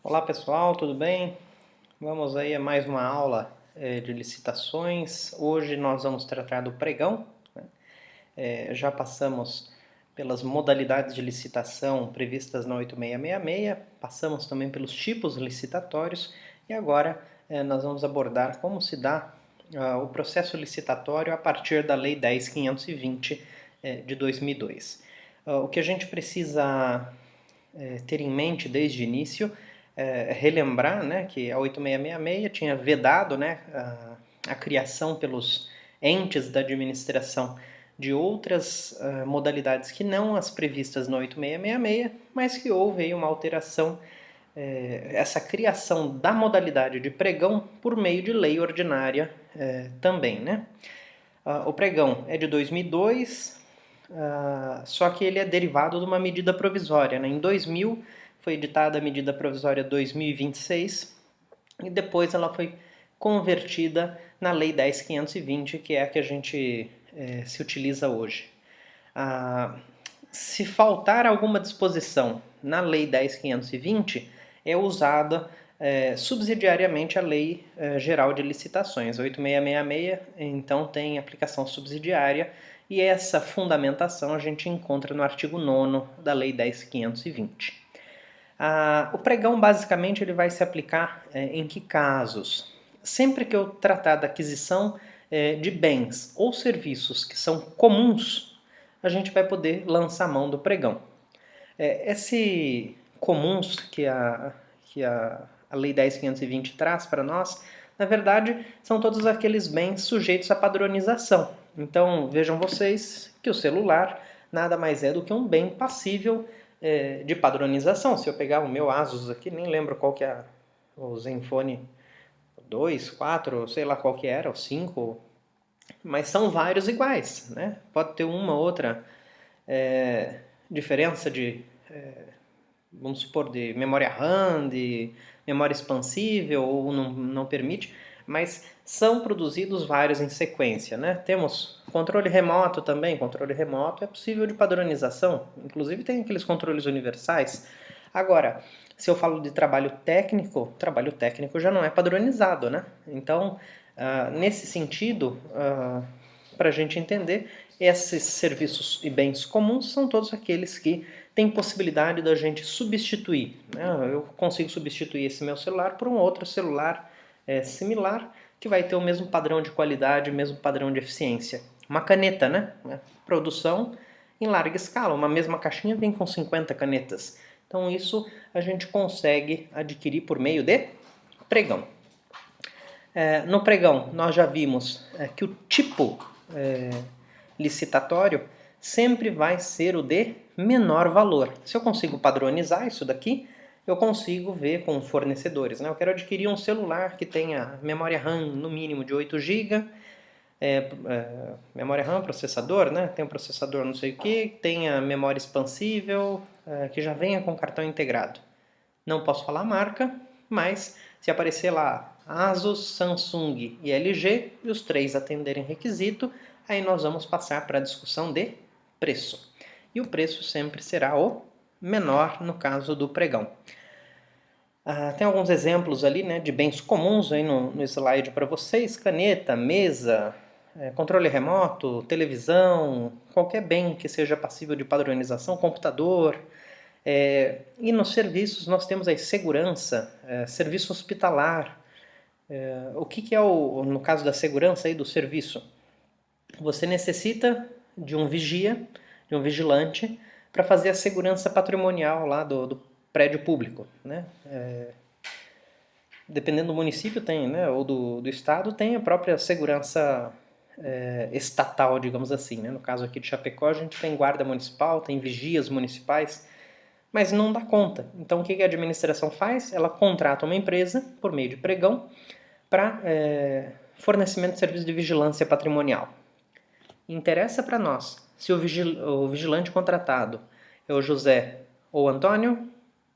Olá pessoal, tudo bem? Vamos aí a mais uma aula de licitações. Hoje nós vamos tratar do pregão, né? Já passamos pelas modalidades de licitação previstas na 8666, passamos também pelos tipos licitatórios e agora nós vamos abordar como se dá o processo licitatório a partir da Lei 10.520 de 2002. O que a gente precisa ter em mente desde o início relembrar, né, que a 8666 tinha vedado, né, a criação pelos entes da administração de outras modalidades que não as previstas na 8666, mas que houve aí uma alteração, essa criação da modalidade de pregão por meio de lei ordinária também, né? O pregão é de 2002, só que ele é derivado de uma medida provisória, né? Em 2000 foi editada a medida provisória 2026 e depois ela foi convertida na Lei 10.520, que é a que a gente se utiliza hoje. Se faltar alguma disposição na Lei 10.520, é usada subsidiariamente a Lei Geral de Licitações. 8666, então, tem aplicação subsidiária e essa fundamentação a gente encontra no artigo 9º da Lei 10.520. O pregão, basicamente, ele vai se aplicar em que casos? Sempre que eu tratar da aquisição de bens ou serviços que são comuns, a gente vai poder lançar mão do pregão. Esse comuns que a Lei 10.520 traz para nós, na verdade, são todos aqueles bens sujeitos à padronização. Então, vejam vocês que o celular nada mais é do que um bem passível de padronização. Se eu pegar o meu Asus aqui, nem lembro qual que é o Zenfone 2, 4, sei lá qual que era, o 5, mas são vários iguais, né? Pode ter uma ou outra diferença de, vamos supor, de memória RAM, de memória expansível ou não permite, mas são produzidos vários em sequência, né? Temos controle remoto também. Controle remoto é possível de padronização, inclusive tem aqueles controles universais. Agora, se eu falo de trabalho técnico já não é padronizado, né? Então, nesse sentido, para a gente entender, esses serviços e bens comuns são todos aqueles que têm possibilidade da gente substituir, né? Eu consigo substituir esse meu celular por um outro celular similar, que vai ter o mesmo padrão de qualidade, o mesmo padrão de eficiência. Uma caneta, né? Produção em larga escala. Uma mesma caixinha vem com 50 canetas. Então isso a gente consegue adquirir por meio de pregão. No pregão nós já vimos que o tipo licitatório sempre vai ser o de menor valor. Se eu consigo padronizar isso daqui, eu consigo ver com fornecedores, né? Eu quero adquirir um celular que tenha memória RAM no mínimo de 8 GB, memória RAM, processador, né? Tem um processador não sei o que, tenha memória expansível, que já venha com cartão integrado. Não posso falar a marca, mas se aparecer lá Asus, Samsung e LG, e os três atenderem requisito, aí nós vamos passar para a discussão de preço. E o preço sempre será o menor no caso do pregão. Tem alguns exemplos ali, né, de bens comuns aí no slide para vocês: caneta, mesa, controle remoto, televisão, qualquer bem que seja passível de padronização, computador. E nos serviços nós temos aí segurança, serviço hospitalar. O que é no caso da segurança aí do serviço? Você necessita de um vigia, de um vigilante, para fazer a segurança patrimonial lá do prédio público, né? Dependendo do município tem, né? Ou do estado tem a própria segurança estatal, digamos assim, né? No caso aqui de Chapecó, a gente tem guarda municipal, tem vigias municipais, mas não dá conta. Então o que a administração faz? Ela contrata uma empresa por meio de pregão para fornecimento de serviço de vigilância patrimonial. Interessa para nós se o vigilante contratado é o José ou o Antônio?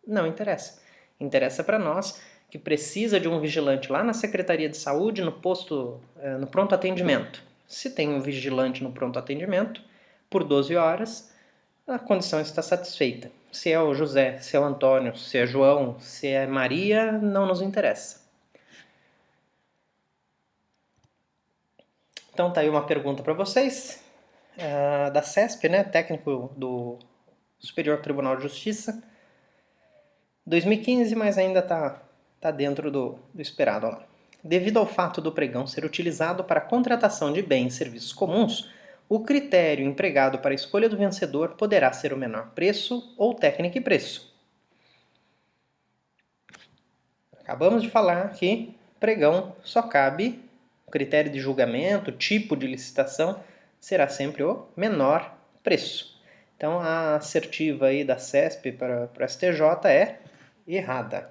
Não interessa. Interessa para nós que precisa de um vigilante lá na Secretaria de Saúde, no posto, no pronto atendimento. Se tem um vigilante no pronto atendimento, por 12 horas, a condição está satisfeita. Se é o José, se é o Antônio, se é João, se é Maria, não nos interessa. Então tá aí uma pergunta para vocês, da CESP, né, técnico do Superior Tribunal de Justiça, 2015, mas ainda tá dentro do esperado lá. Devido ao fato do pregão ser utilizado para a contratação de bens e serviços comuns, o critério empregado para a escolha do vencedor poderá ser o menor preço ou técnica e preço. Acabamos de falar que pregão só cabe, o critério de julgamento, tipo de licitação, será sempre o menor preço. Então a assertiva aí da CESP para o STJ é errada.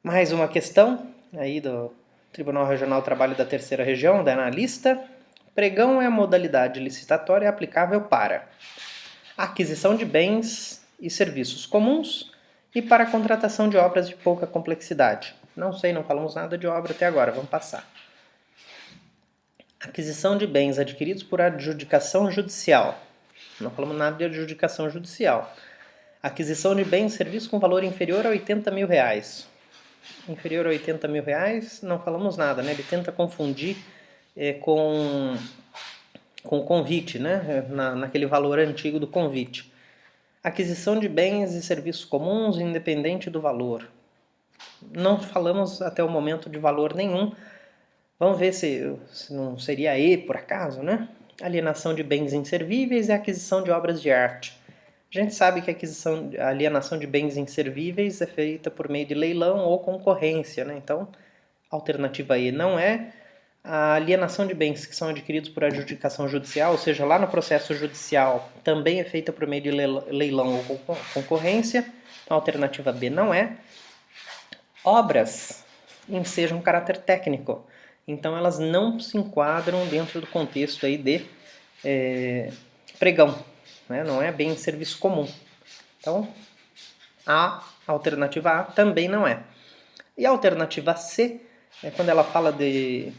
Mais uma questão aí do Tribunal Regional do Trabalho da Terceira Região, da analista. Pregão é a modalidade licitatória aplicável para a aquisição de bens e serviços comuns e para a contratação de obras de pouca complexidade. Não sei, não falamos nada de obra até agora, vamos passar. Aquisição de bens adquiridos por adjudicação judicial. Não falamos nada de adjudicação judicial. Aquisição de bens e serviços com valor inferior a R$80.000. Inferior a R$80.000, não falamos nada, né? Ele tenta confundir com o convite, né? Naquele valor antigo do convite. Aquisição de bens e serviços comuns independente do valor. Não falamos até o momento de valor nenhum. Vamos ver se não seria E por acaso, né? Alienação de bens inservíveis e aquisição de obras de arte. A gente sabe que a alienação de bens inservíveis é feita por meio de leilão ou concorrência, né? Então, a alternativa E não é. A alienação de bens que são adquiridos por adjudicação judicial, ou seja, lá no processo judicial, também é feita por meio de leilão ou concorrência. Então, a alternativa B não é. Obras ensejam um caráter técnico. Então, elas não se enquadram dentro do contexto aí de pregão. Né? Não é bem serviço comum. Então, a alternativa A também não é. E a alternativa C, quando ela fala de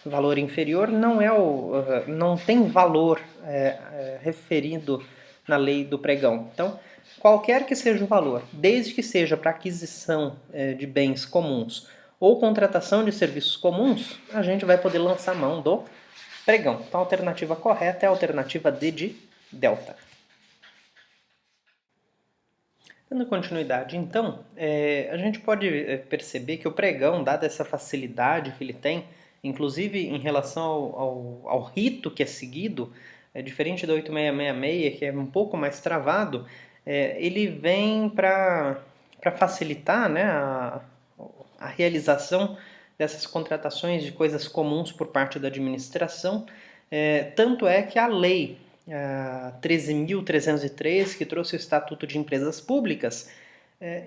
valor inferior, não tem valor referido na lei do pregão. Então, qualquer que seja o valor, desde que seja para aquisição de bens comuns ou contratação de serviços comuns, a gente vai poder lançar mão do pregão. Então, a alternativa correta é a alternativa D de delta. Dando continuidade, então, a gente pode perceber que o pregão, dada essa facilidade que ele tem, inclusive em relação ao rito que é seguido, diferente da 8666, que é um pouco mais travado, ele vem para facilitar, né, a realização dessas contratações de coisas comuns por parte da administração. Tanto é que a lei 13.303, que trouxe o Estatuto de Empresas Públicas,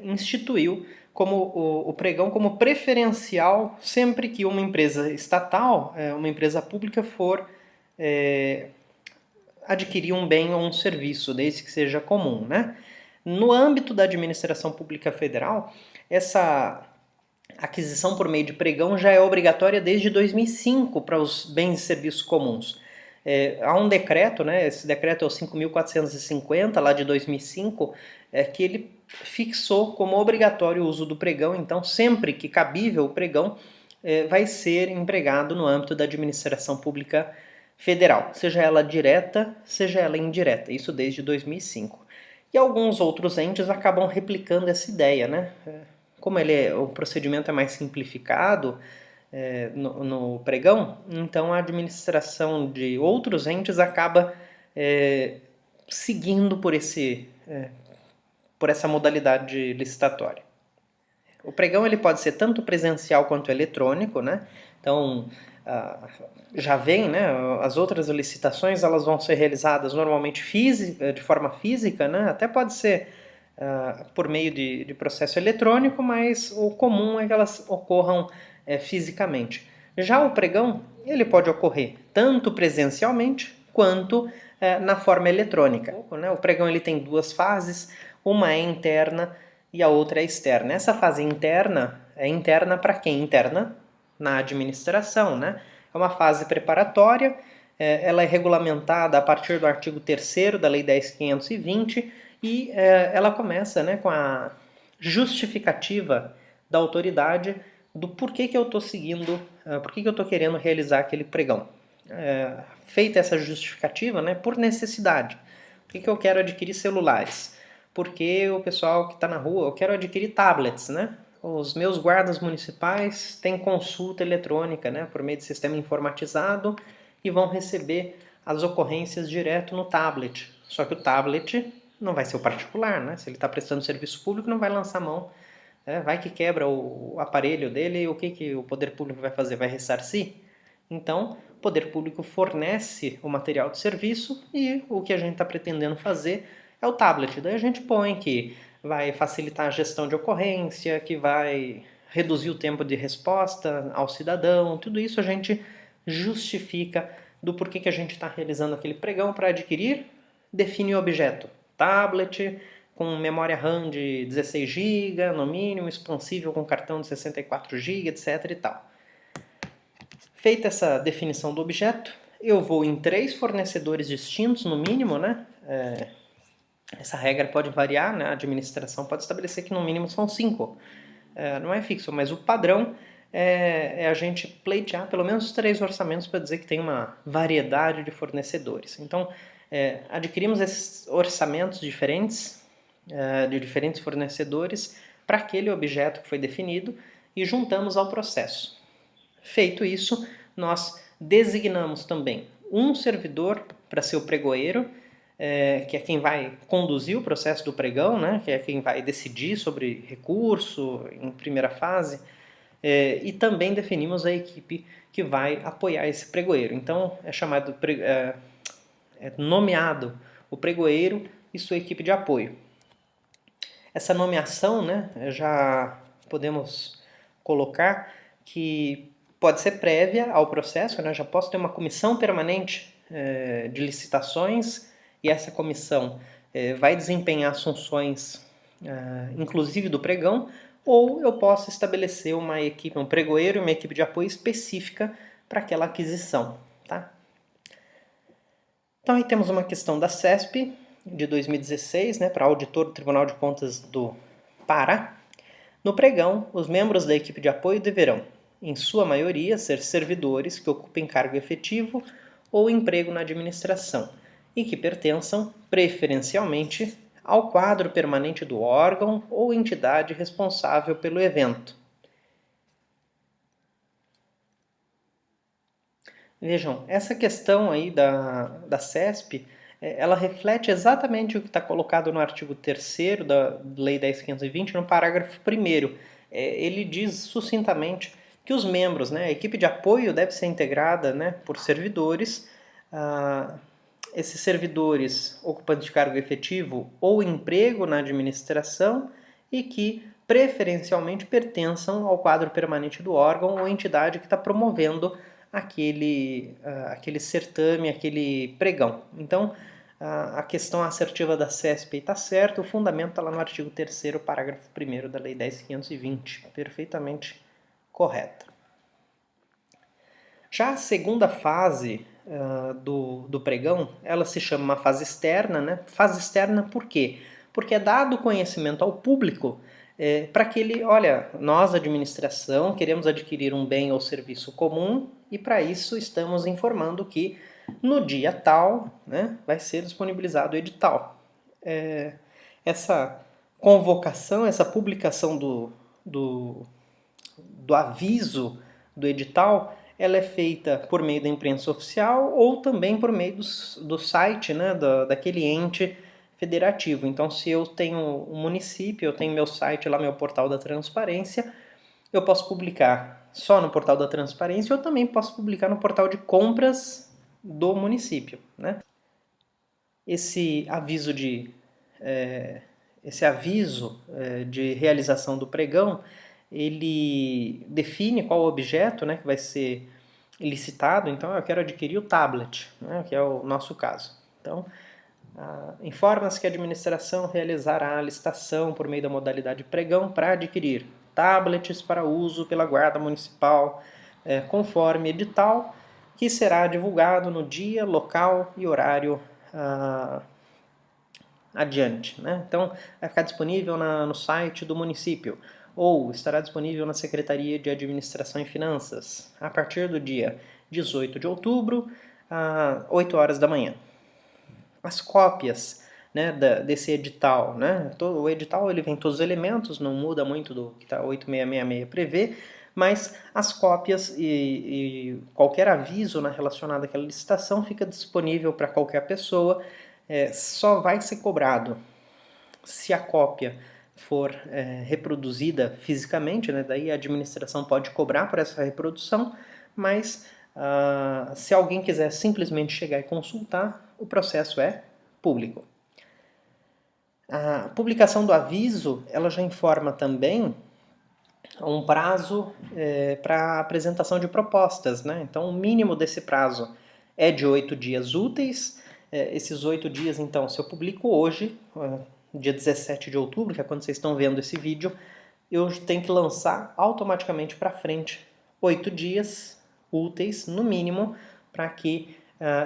instituiu o pregão como preferencial sempre que uma empresa estatal, uma empresa pública, for adquirir um bem ou um serviço, desde que seja comum, né? No âmbito da administração pública federal, essa aquisição por meio de pregão já é obrigatória desde 2005 para os bens e serviços comuns. Há um decreto, né, esse decreto é o 5.450, lá de 2005, que ele fixou como obrigatório o uso do pregão. Então, sempre que cabível, o pregão vai ser empregado no âmbito da administração pública federal, seja ela direta, seja ela indireta, isso desde 2005. E alguns outros entes acabam replicando essa ideia, né? Como o procedimento é mais simplificado no pregão, então a administração de outros entes acaba seguindo por essa modalidade licitatória. O pregão ele pode ser tanto presencial quanto eletrônico, né? Então, já vem, né? As outras licitações elas vão ser realizadas normalmente de forma física, né? Até pode ser por meio de processo eletrônico, mas o comum é que elas ocorram fisicamente. Já o pregão ele pode ocorrer tanto presencialmente quanto na forma eletrônica. Né? O pregão ele tem duas fases, uma é interna e a outra é externa. Essa fase interna é interna para quem? Interna na administração, né? É uma fase preparatória, ela é regulamentada a partir do artigo 3º da Lei 10.520 e ela começa, né, com a justificativa da autoridade do porquê que eu estou seguindo, por que eu estou querendo realizar aquele pregão. Feita essa justificativa, né, por necessidade. Por que eu quero adquirir celulares? Porque o pessoal que está na rua, eu quero adquirir tablets, né? Os meus guardas municipais têm consulta eletrônica, né, por meio de sistema informatizado e vão receber as ocorrências direto no tablet. Só que o tablet não vai ser o particular, né? Se ele está prestando serviço público, não vai lançar mão. Vai que quebra o aparelho dele e o que o poder público vai fazer? Vai ressarcir? Então, o poder público fornece o material de serviço e o que a gente está pretendendo fazer é o tablet. Daí a gente põe que vai facilitar a gestão de ocorrência, que vai reduzir o tempo de resposta ao cidadão, tudo isso a gente justifica do porquê que a gente está realizando aquele pregão para adquirir, define o objeto. Tablet com memória RAM de 16 GB, no mínimo, expansível com cartão de 64 GB, etc. e tal. Feita essa definição do objeto, eu vou em 3 fornecedores distintos, no mínimo, né? Essa regra pode variar, né? A administração pode estabelecer que no mínimo são 5. Não é fixo, mas o padrão é a gente pleitear pelo menos 3 orçamentos para dizer que tem uma variedade de fornecedores. Então, adquirimos esses orçamentos diferentes, de diferentes fornecedores, para aquele objeto que foi definido e juntamos ao processo. Feito isso, nós designamos também um servidor para ser o pregoeiro, que é quem vai conduzir o processo do pregão, né? Que é quem vai decidir sobre recurso em primeira fase, e também definimos a equipe que vai apoiar esse pregoeiro. Então é nomeado o pregoeiro e sua equipe de apoio. Essa nomeação, né, já podemos colocar que pode ser prévia ao processo, né? Já posso ter uma comissão permanente de licitações e essa comissão vai desempenhar as funções, inclusive do pregão, ou eu posso estabelecer uma equipe, um pregoeiro e uma equipe de apoio específica para aquela aquisição. Tá? Então aí temos uma questão da CESP de 2016, né, para auditor do Tribunal de Contas do Pará. No pregão, os membros da equipe de apoio deverão, em sua maioria, ser servidores que ocupem cargo efetivo ou emprego na administração e que pertençam, preferencialmente, ao quadro permanente do órgão ou entidade responsável pelo evento. Vejam, essa questão aí da CESP, ela reflete exatamente o que está colocado no artigo 3º da Lei 10.520, no parágrafo 1º. Ele diz sucintamente que os membros, né, a equipe de apoio deve ser integrada, né, por servidores, esses servidores ocupantes de cargo efetivo ou emprego na administração e que preferencialmente pertençam ao quadro permanente do órgão ou entidade que está promovendo aquele certame, aquele pregão. Então, a questão assertiva da CESP está certa, o fundamento está lá no artigo 3º, parágrafo 1º da Lei 10.520, perfeitamente correta. Já a segunda fase do pregão, ela se chama uma fase externa, né? Fase externa por quê? Porque é dado conhecimento ao público para que ele, olha, nós, administração, queremos adquirir um bem ou serviço comum e para isso estamos informando que no dia tal, né, vai ser disponibilizado o edital. Essa convocação, essa publicação do aviso do edital, ela é feita por meio da imprensa oficial ou também por meio do site, né, daquele ente federativo. Então, se eu tenho um município, eu tenho meu site lá, meu portal da transparência, eu posso publicar só no portal da transparência ou também posso publicar no portal de compras do município, né? Esse aviso de realização do pregão, ele define qual objeto, né, que vai ser licitado. Então, eu quero adquirir o tablet, né, que é o nosso caso. Então, informa-se que a administração realizará a licitação por meio da modalidade pregão para adquirir tablets para uso pela Guarda Municipal, conforme edital, que será divulgado no dia, local e horário adiante, né? Então, vai ficar disponível no site do município, ou estará disponível na Secretaria de Administração e Finanças, a partir do dia 18 de outubro, às 8 horas da manhã. As cópias, né, desse edital, né? O edital ele vem todos os elementos, não muda muito do que tá 8666 prevê, mas as cópias e qualquer aviso relacionado àquela licitação fica disponível para qualquer pessoa, só vai ser cobrado se a cópia for reproduzida fisicamente, né? Daí a administração pode cobrar por essa reprodução, mas se alguém quiser simplesmente chegar e consultar, o processo é público. A publicação do aviso, ela já informa também um prazo para apresentação de propostas, né? Então, o mínimo desse prazo é de 8 dias úteis. Esses 8 dias, então, se eu publico hoje, dia 17 de outubro, que é quando vocês estão vendo esse vídeo, eu tenho que lançar automaticamente para frente 8 dias úteis, no mínimo, para que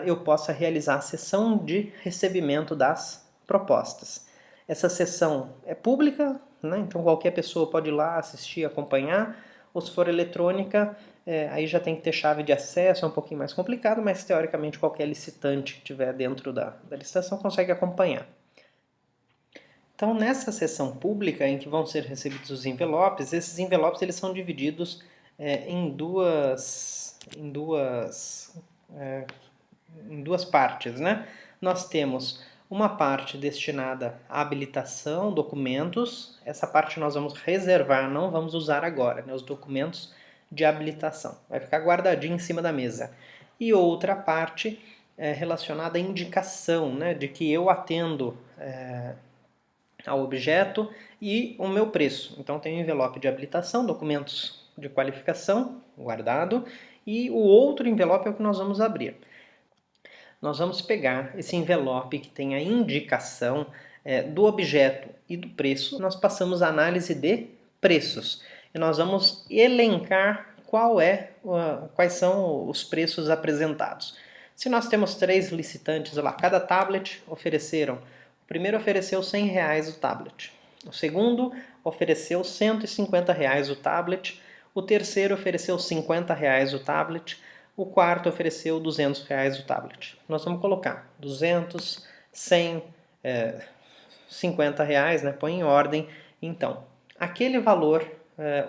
eu possa realizar a sessão de recebimento das propostas. Essa sessão é pública, né? Então qualquer pessoa pode ir lá assistir, acompanhar, ou se for eletrônica, aí já tem que ter chave de acesso, é um pouquinho mais complicado, mas teoricamente qualquer licitante que estiver dentro da licitação consegue acompanhar. Então, nessa sessão pública em que vão ser recebidos os envelopes, esses envelopes eles são divididos em duas partes, né? Nós temos uma parte destinada à habilitação, documentos. Essa parte nós vamos reservar, não vamos usar agora, né? Os documentos de habilitação. Vai ficar guardadinho em cima da mesa. E outra parte relacionada à indicação, né? De que eu atendo ao objeto e o meu preço. Então tem o envelope de habilitação, documentos de qualificação, guardado, e o outro envelope é o que nós vamos abrir. Nós vamos pegar esse envelope que tem a indicação do objeto e do preço, nós passamos a análise de preços. E nós vamos elencar quais são os preços apresentados. Se nós temos 3 licitantes lá, cada tablet ofereceram. O primeiro ofereceu R$100 o tablet. O segundo ofereceu R$150 o tablet. O terceiro ofereceu R$50 o tablet. O quarto ofereceu R$200 o tablet. Nós vamos colocar 200, 100, R$50, né? Põe em ordem. Então, aquele valor,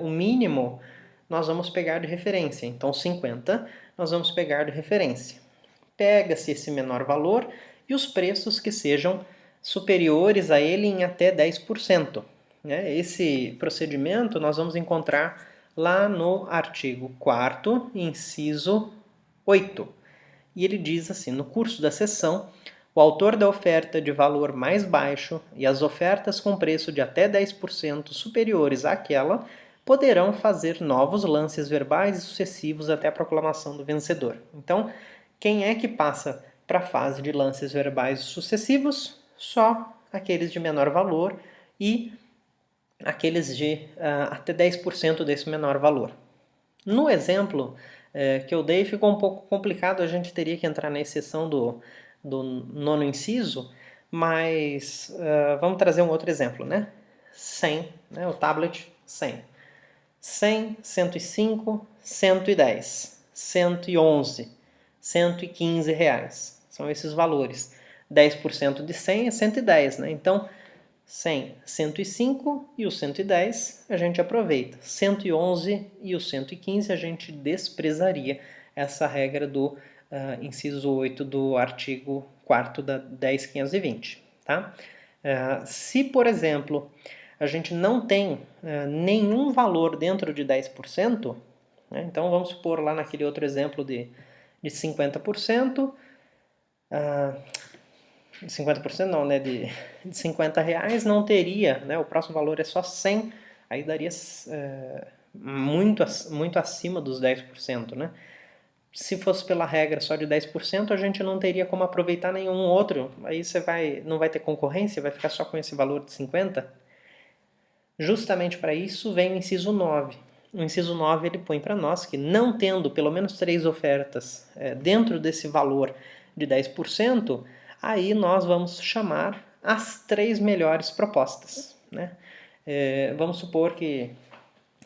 o mínimo, nós vamos pegar de referência. Então, 50 nós vamos pegar de referência. Pega-se esse menor valor e os preços que sejam superiores a ele em até 10%. Né? Esse procedimento nós vamos encontrar lá no artigo 4º, inciso 8. E ele diz assim, no curso da sessão, o autor da oferta de valor mais baixo e as ofertas com preço de até 10% superiores àquela poderão fazer novos lances verbais e sucessivos até a proclamação do vencedor. Então, quem é que passa para a fase de lances verbais sucessivos? Só aqueles de menor valor e aqueles de até 10% desse menor valor. No exemplo que eu dei ficou um pouco complicado, a gente teria que entrar na exceção do 9º inciso, mas vamos trazer um outro exemplo, né? 100, né? O tablet 100. 100, 105, 110, 111, R$115. São esses valores. 10% de 100 é 110, né? Então, 100, 105 e o 110 a gente aproveita. 111 e o 115 a gente desprezaria. Essa regra do inciso 8 do artigo 4º da 10.520. Tá? Se, por exemplo, a gente não tem nenhum valor dentro de 10%, né? Então vamos supor lá naquele outro exemplo de 50%, 50% não, né, de R$50 não teria, né, o próximo valor é só 100, aí daria muito acima dos 10%, né? Se fosse pela regra só de 10%, a gente não teria como aproveitar nenhum outro, aí não vai ter concorrência, vai ficar só com esse valor de 50%. Justamente para isso vem o inciso 9. O inciso 9 ele põe para nós que não tendo pelo menos 3 ofertas dentro desse valor de 10%, aí nós vamos chamar as 3 melhores propostas, né? Vamos supor que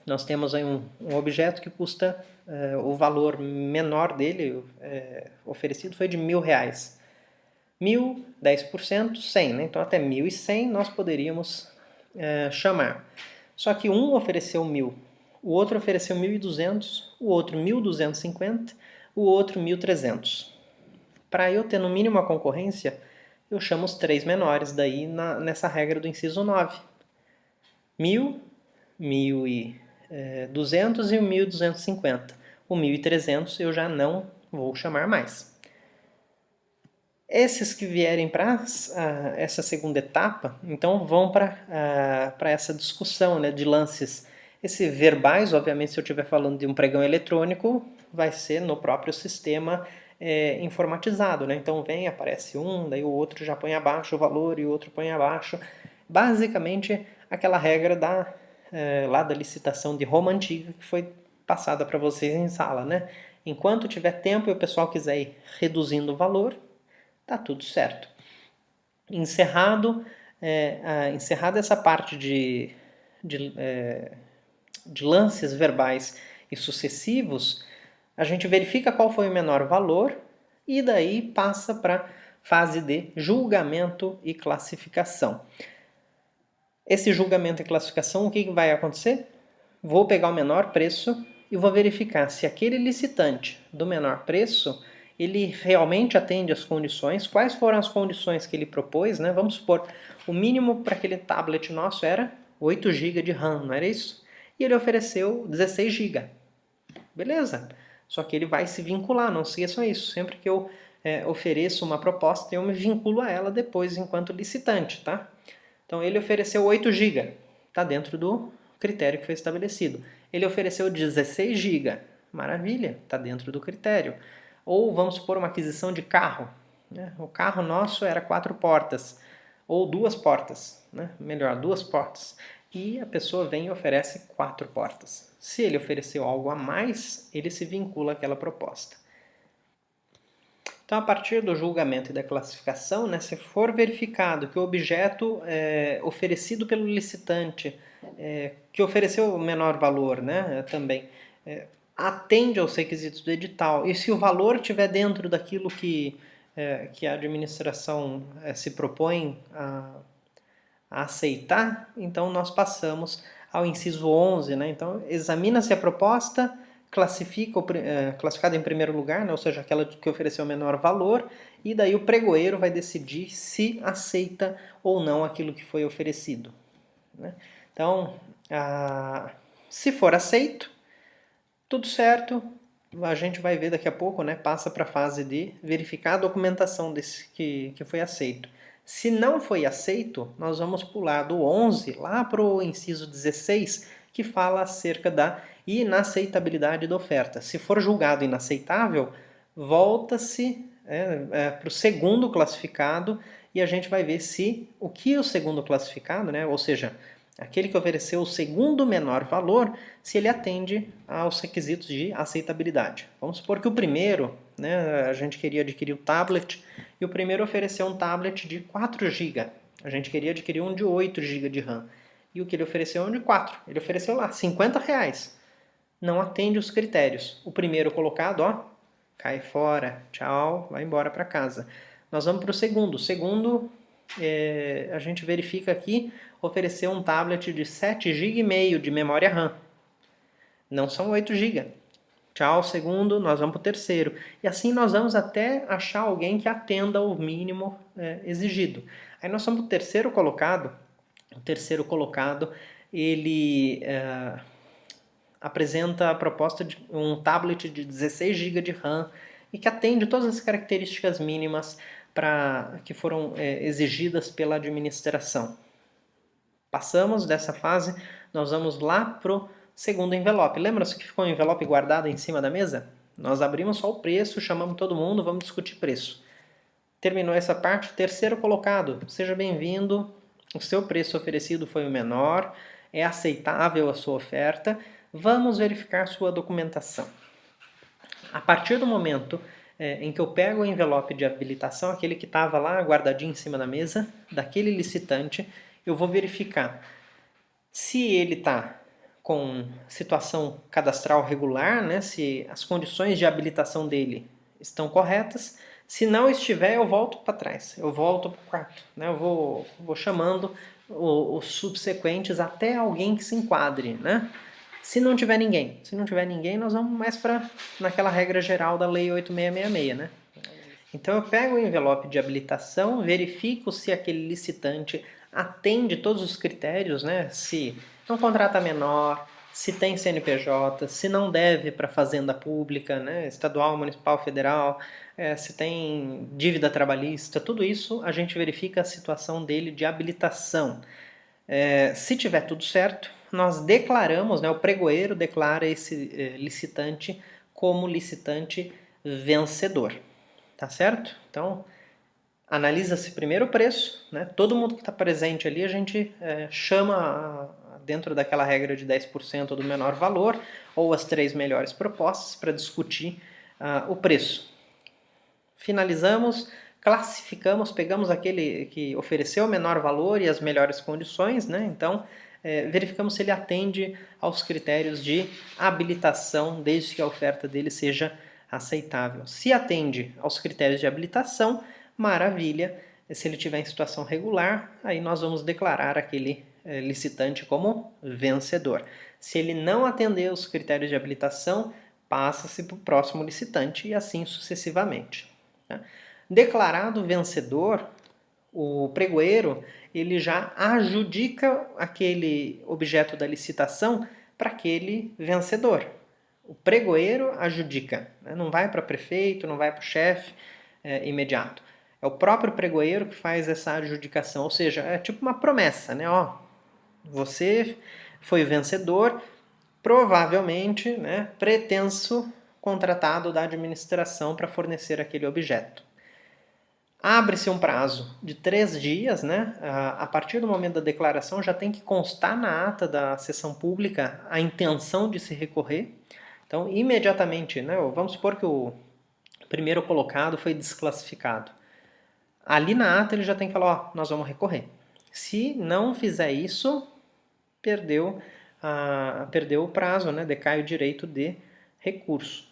nós temos aí um objeto que custa, o valor menor dele oferecido foi de R$1.000. 1.000, 10%, 100, né? Então até 1.100 nós poderíamos chamar. Só que um ofereceu 1.000, o outro ofereceu 1.200, o outro 1.250, o outro 1.300. Para eu ter no mínimo a concorrência, eu chamo os 3 menores daí nessa regra do inciso 9. 1.000, 1.200 e o 1.250. O 1.300 eu já não vou chamar mais. Esses que vierem para essa segunda etapa, então vão para essa discussão, né, de lances. Esse verbais, obviamente, se eu estiver falando de um pregão eletrônico, vai ser no próprio sistema informatizado, né? Então vem, aparece um, daí o outro já põe abaixo o valor e o outro põe abaixo. Basicamente, aquela regra lá da licitação de Roma Antiga que foi passada para vocês em sala, né? Enquanto tiver tempo e o pessoal quiser ir reduzindo o valor, tá tudo certo. Encerrada essa parte de lances verbais e sucessivos, a gente verifica qual foi o menor valor e daí passa para a fase de julgamento e classificação. Esse julgamento e classificação, o que vai acontecer? Vou pegar o menor preço e vou verificar se aquele licitante do menor preço ele realmente atende às condições, quais foram as condições que ele propôs, né? Vamos supor, o mínimo para aquele tablet nosso era 8 GB de RAM, não era isso? E ele ofereceu 16 GB. Beleza, só que ele vai se vincular, não esqueçam isso. Sempre que eu ofereço uma proposta, eu me vinculo a ela depois enquanto licitante, tá? Então ele ofereceu 8 GB, está dentro do critério que foi estabelecido. Ele ofereceu 16 GB, maravilha, está dentro do critério. Ou vamos supor uma aquisição de carro, né? O carro nosso era 4 portas, ou 2 portas, né? Melhor, 2 portas. E a pessoa vem e oferece 4 portas. Se ele ofereceu algo a mais, ele se vincula àquela proposta. Então, a partir do julgamento e da classificação, né, se for verificado que o objeto oferecido pelo licitante, que ofereceu o menor valor, né, também, atende aos requisitos do edital, e se o valor estiver dentro daquilo que a administração se propõe a aceitar, então nós passamos ao inciso 11. Né? Então, examina-se a proposta, classificada em primeiro lugar, né? Ou seja, aquela que ofereceu o menor valor, e daí o pregoeiro vai decidir se aceita ou não aquilo que foi oferecido. Né? Então, se for aceito, tudo certo, a gente vai ver daqui a pouco, né? Passa para a fase de verificar a documentação desse que foi aceito. Se não foi aceito, nós vamos pular do 11 lá para o inciso 16, que fala acerca da inaceitabilidade da oferta. Se for julgado inaceitável, volta-se para o segundo classificado e a gente vai ver se o que o segundo classificado, né, ou seja, aquele que ofereceu o segundo menor valor, se ele atende aos requisitos de aceitabilidade. Vamos supor que o primeiro, né, a gente queria adquirir o tablet, e o primeiro ofereceu um tablet de 4 GB. A gente queria adquirir um de 8 GB de RAM. E o que ele ofereceu é um de 4. Ele ofereceu lá, R$50. Não atende os critérios. O primeiro colocado, ó, cai fora, tchau, vai embora para casa. Nós vamos para o segundo. O segundo, a gente verifica aqui, ofereceu um tablet de 7,5 GB de memória RAM. Não são 8 GB. Tchau, segundo, nós vamos para o terceiro. E assim nós vamos até achar alguém que atenda ao mínimo exigido. Aí nós somos para o terceiro colocado. O terceiro colocado, ele apresenta a proposta de um tablet de 16 GB de RAM e que atende todas as características mínimas que foram exigidas pela administração. Passamos dessa fase, nós vamos lá para o segundo envelope. Lembra-se que ficou um envelope guardado em cima da mesa? Nós abrimos só o preço, chamamos todo mundo, vamos discutir preço. Terminou essa parte, terceiro colocado, seja bem-vindo, o seu preço oferecido foi o menor, é aceitável a sua oferta, vamos verificar sua documentação. A partir do momento em que eu pego o envelope de habilitação, aquele que estava lá guardadinho em cima da mesa, daquele licitante, eu vou verificar se ele está com situação cadastral regular, né, se as condições de habilitação dele estão corretas. Se não estiver, eu volto para trás, eu volto para o quarto, né, eu vou chamando os subsequentes até alguém que se enquadre, né? Se não tiver ninguém, nós vamos mais para naquela regra geral da Lei 8666, né? Então eu pego o envelope de habilitação, verifico se aquele licitante atende todos os critérios, né? Se não contrata menor, se tem CNPJ, se não deve para fazenda pública, né? Estadual, municipal, federal, se tem dívida trabalhista, tudo isso a gente verifica a situação dele de habilitação. Se tiver tudo certo, nós declaramos, né, o pregoeiro declara esse licitante como licitante vencedor, tá certo? Então, analisa-se primeiro o preço, né? Todo mundo que está presente ali a gente chama dentro daquela regra de 10% do menor valor ou as 3 melhores propostas para discutir o preço. Finalizamos, classificamos, pegamos aquele que ofereceu o menor valor e as melhores condições, né? Então, verificamos se ele atende aos critérios de habilitação, desde que a oferta dele seja aceitável. Se atende aos critérios de habilitação, maravilha. Se ele estiver em situação regular, aí nós vamos declarar aquele licitante como vencedor. Se ele não atender os critérios de habilitação, passa-se para o próximo licitante e assim sucessivamente. Declarado vencedor, o pregoeiro ele já adjudica aquele objeto da licitação para aquele vencedor. O pregoeiro adjudica, né? Não vai para prefeito, não vai para o chefe imediato. É o próprio pregoeiro que faz essa adjudicação, ou seja, é tipo uma promessa, né? Ó, você foi vencedor, provavelmente, né, pretenso contratado da administração para fornecer aquele objeto. Abre-se um prazo de 3 dias, né? A partir do momento da declaração já tem que constar na ata da sessão pública a intenção de se recorrer. Então, imediatamente, né, vamos supor que o primeiro colocado foi desclassificado. Ali na ata ele já tem que falar, ó, nós vamos recorrer. Se não fizer isso, perdeu o prazo, né? Decai o direito de recurso.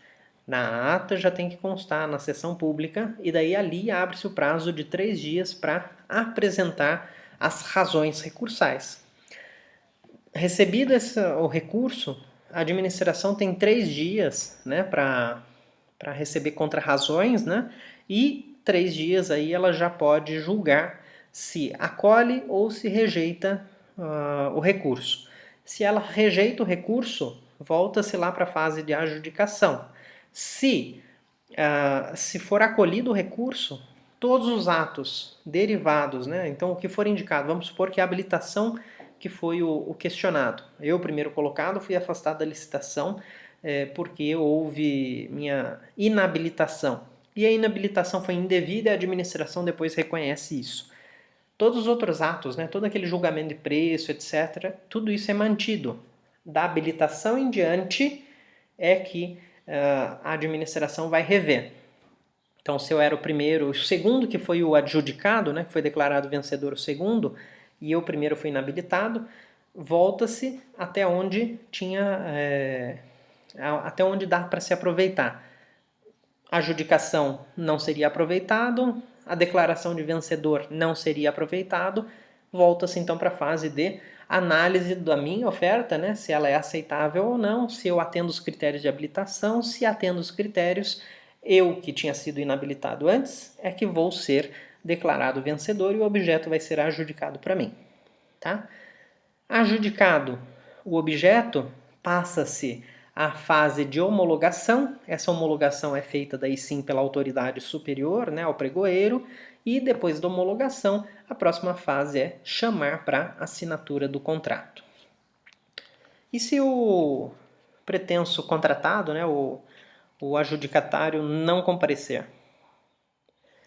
Na ata já tem que constar na sessão pública e daí ali abre-se o prazo de 3 dias para apresentar as razões recursais. Recebido o recurso, a administração tem 3 dias, né, para receber contrarrazões, né, e 3 dias aí ela já pode julgar se acolhe ou se rejeita o recurso. Se ela rejeita o recurso, volta-se lá para a fase de adjudicação. Se for acolhido o recurso, todos os atos derivados, né? Então o que for indicado, vamos supor que a habilitação que foi o questionado. Eu, primeiro colocado, fui afastado da licitação porque houve minha inabilitação. E a inabilitação foi indevida e a administração depois reconhece isso. Todos os outros atos, né, todo aquele julgamento de preço, etc., tudo isso é mantido. Da habilitação em diante é que a administração vai rever. Então, se eu era o primeiro, o segundo que foi o adjudicado, né, que foi declarado vencedor o segundo, e eu primeiro fui inabilitado, volta-se até onde até onde dá para se aproveitar. A adjudicação não seria aproveitado, a declaração de vencedor não seria aproveitado, volta-se então para a fase de análise da minha oferta, né, se ela é aceitável ou não, se eu atendo os critérios de habilitação, se atendo os critérios, eu que tinha sido inabilitado antes, é que vou ser declarado vencedor e o objeto vai ser adjudicado para mim. Tá? Adjudicado o objeto, passa-se a fase de homologação. Essa homologação é feita daí sim pela autoridade superior, né, ao pregoeiro, e depois da homologação, a próxima fase é chamar para assinatura do contrato. E se o pretenso contratado, né, o adjudicatário, não comparecer?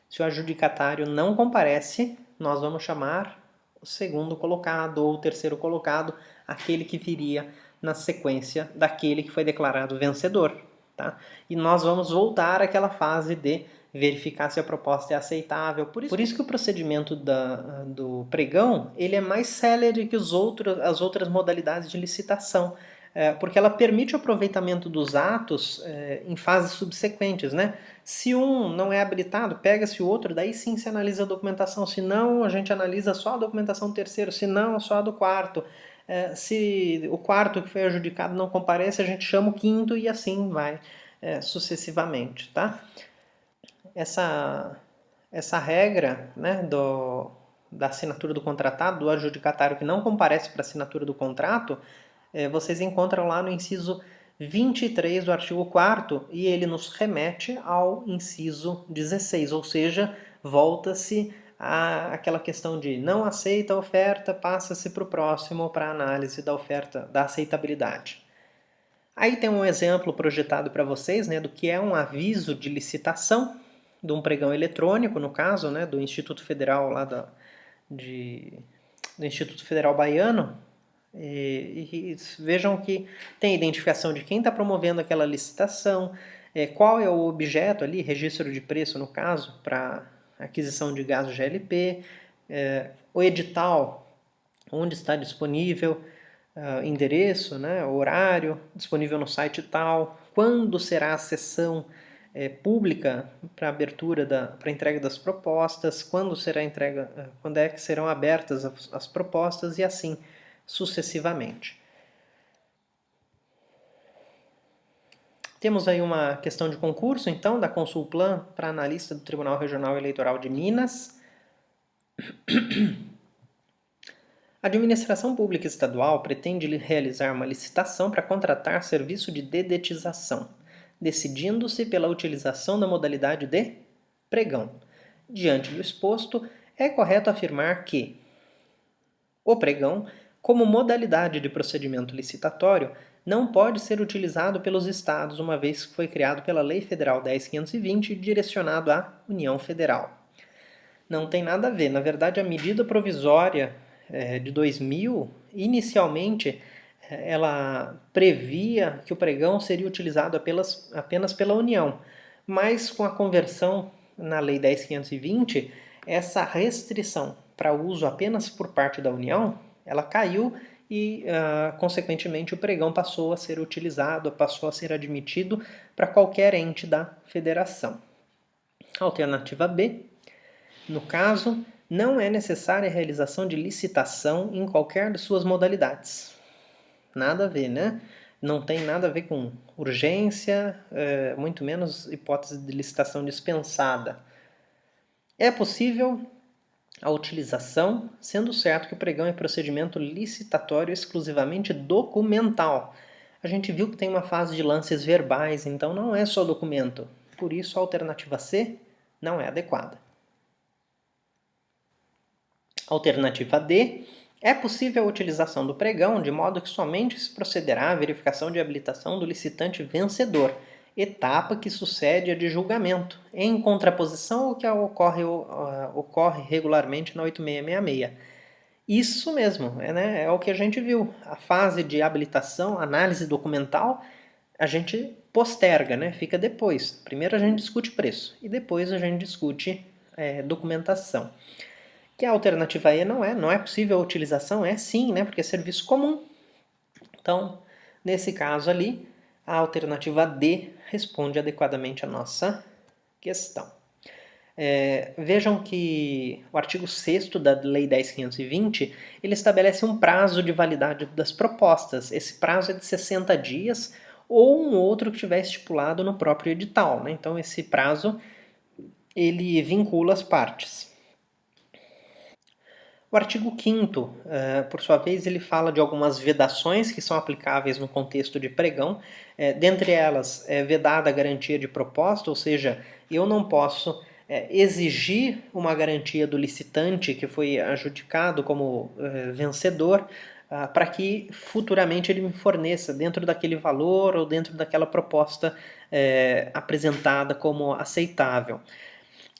Se o adjudicatário não comparece, nós vamos chamar o segundo colocado ou o terceiro colocado, aquele que viria na sequência daquele que foi declarado vencedor. tá? E nós vamos voltar àquela fase de verificar se a proposta é aceitável. Por isso que o procedimento do pregão ele é mais célere que as outras modalidades de licitação, porque ela permite o aproveitamento dos atos em fases subsequentes, né? Se um não é habilitado, pega-se o outro, daí sim se analisa a documentação. Se não, a gente analisa só a documentação do terceiro, se não, só a do quarto. Se o quarto que foi adjudicado não comparece, a gente chama o quinto e assim vai sucessivamente, tá? Essa regra, né, da assinatura do contratado, do adjudicatário que não comparece para a assinatura do contrato, vocês encontram lá no inciso 23 do artigo 4º e ele nos remete ao inciso 16, ou seja, volta-se àquela questão de não aceita a oferta, passa-se para o próximo para análise da oferta, da aceitabilidade. Aí tem um exemplo projetado para vocês, né, do que é um aviso de licitação, de um pregão eletrônico, no caso, né, do Instituto Federal lá do Instituto Federal Baiano. E vejam que tem a identificação de quem está promovendo aquela licitação, qual é o objeto ali, registro de preço no caso, para aquisição de gás GLP, o edital, onde está disponível, endereço, né, horário, disponível no site tal, quando será a sessão pública para abertura para entrega das propostas, quando é que serão abertas as propostas e assim sucessivamente. Temos aí uma questão de concurso, então, da Consulplan para analista do Tribunal Regional Eleitoral de Minas. A Administração Pública Estadual pretende realizar uma licitação para contratar serviço de dedetização, decidindo-se pela utilização da modalidade de pregão. Diante do exposto, é correto afirmar que o pregão, como modalidade de procedimento licitatório, não pode ser utilizado pelos Estados, uma vez que foi criado pela Lei Federal 10.520 e direcionado à União Federal. Não tem nada a ver. Na verdade, a medida provisória de 2000, inicialmente, ela previa que o pregão seria utilizado apenas pela União, mas com a conversão na Lei 10.520, essa restrição para uso apenas por parte da União, ela caiu e, consequentemente, o pregão passou a ser utilizado, passou a ser admitido para qualquer ente da federação. Alternativa B, no caso, não é necessária a realização de licitação em qualquer de suas modalidades. Nada a ver, né? Não tem nada a ver com urgência, muito menos hipótese de licitação dispensada. É possível a utilização, sendo certo que o pregão é procedimento licitatório exclusivamente documental. A gente viu que tem uma fase de lances verbais, então não é só documento. Por isso, a alternativa C não é adequada. Alternativa D, é possível a utilização do pregão de modo que somente se procederá à verificação de habilitação do licitante vencedor, etapa que sucede a de julgamento, em contraposição ao que ocorre regularmente na 8666. Isso mesmo, é o que a gente viu. A fase de habilitação, análise documental, a gente posterga, né? Fica depois. Primeiro a gente discute preço e depois a gente discute documentação. Que a alternativa E não é possível a utilização, é sim, né? Porque é serviço comum. Então, nesse caso ali, a alternativa D responde adequadamente a nossa questão. Vejam que o artigo 6º da Lei 10.520, ele estabelece um prazo de validade das propostas. Esse prazo é de 60 dias ou um outro que estiver estipulado no próprio edital, né? Então, esse prazo, ele vincula as partes. O artigo 5º, por sua vez, ele fala de algumas vedações que são aplicáveis no contexto de pregão. Dentre elas, é vedada a garantia de proposta, ou seja, eu não posso exigir uma garantia do licitante que foi adjudicado como vencedor para que futuramente ele me forneça dentro daquele valor ou dentro daquela proposta apresentada como aceitável.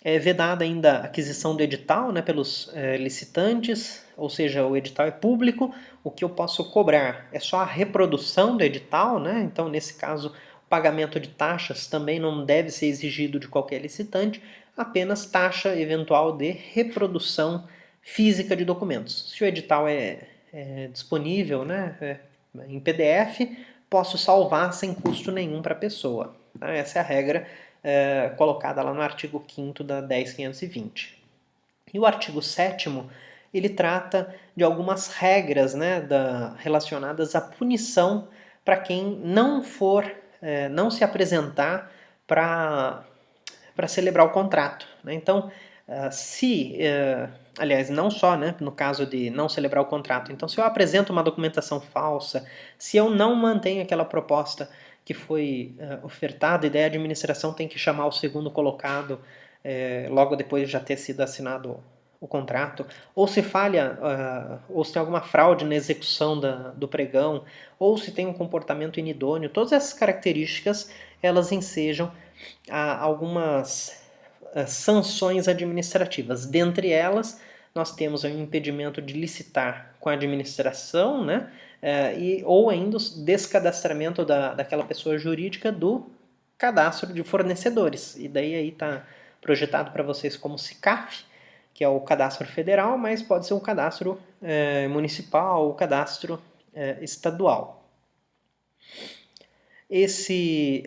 É vedada ainda a aquisição do edital, né, pelos licitantes, ou seja, o edital é público, o que eu posso cobrar é só a reprodução do edital, né? Então, nesse caso, Pagamento de taxas também não deve ser exigido de qualquer licitante, apenas taxa eventual de reprodução física de documentos. Se o edital é disponível, né, em PDF, posso salvar sem custo nenhum para a pessoa. Tá? Essa é a regra colocada lá no artigo 5º da 10.520. E o artigo 7º, ele trata de algumas regras, né, relacionadas à punição para quem não se apresentar para celebrar o contrato. Né? Então, aliás, não só, né, no caso de não celebrar o contrato. Então, se eu apresento uma documentação falsa, se eu não mantenho aquela proposta que foi ofertada, e daí a administração tem que chamar o segundo colocado logo depois de já ter sido assinado o contrato, ou se falha, ou se tem alguma fraude na execução do pregão, ou se tem um comportamento inidôneo, todas essas características, elas ensejam algumas sanções administrativas. Dentre elas, nós temos o impedimento de licitar com a administração, né? Ou ainda o descadastramento daquela pessoa jurídica do cadastro de fornecedores. E daí aí está projetado para vocês como CICAF, que é o cadastro federal, mas pode ser um cadastro municipal ou cadastro estadual. Esse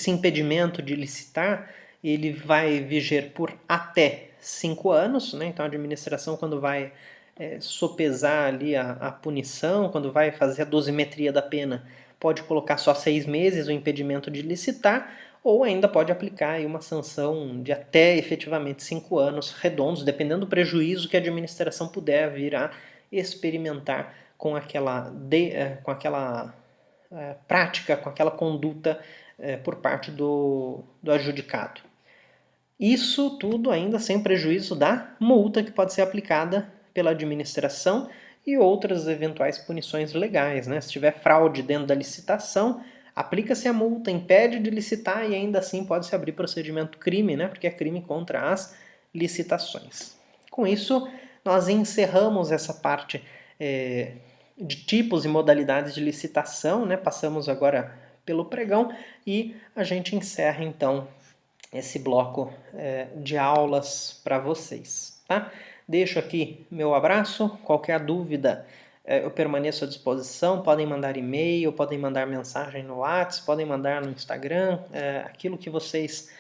impedimento de licitar, ele vai viger por até 5 anos, né? Então a administração, quando vai sopesar ali a punição, quando vai fazer a dosimetria da pena, pode colocar só 6 meses o impedimento de licitar, ou ainda pode aplicar aí uma sanção de até efetivamente 5 anos redondos, dependendo do prejuízo que a administração puder vir a experimentar com aquela prática, com aquela conduta por parte do adjudicado. Isso tudo ainda sem prejuízo da multa que pode ser aplicada pela administração e outras eventuais punições legais. Né? Se tiver fraude dentro da licitação, aplica-se a multa, impede de licitar e ainda assim pode-se abrir procedimento crime, né? Porque é crime contra as licitações. Com isso, nós encerramos essa parte de tipos e modalidades de licitação, né? Passamos agora pelo pregão e a gente encerra então esse bloco de aulas para vocês. Tá? Deixo aqui meu abraço, qualquer dúvida eu permaneço à disposição, podem mandar e-mail, podem mandar mensagem no WhatsApp, podem mandar no Instagram, aquilo que vocês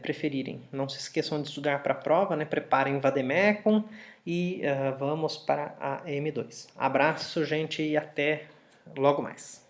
preferirem. Não se esqueçam de estudar para a prova, né? Preparem o Vademecum e vamos para a M2. Abraço, gente, e até logo mais.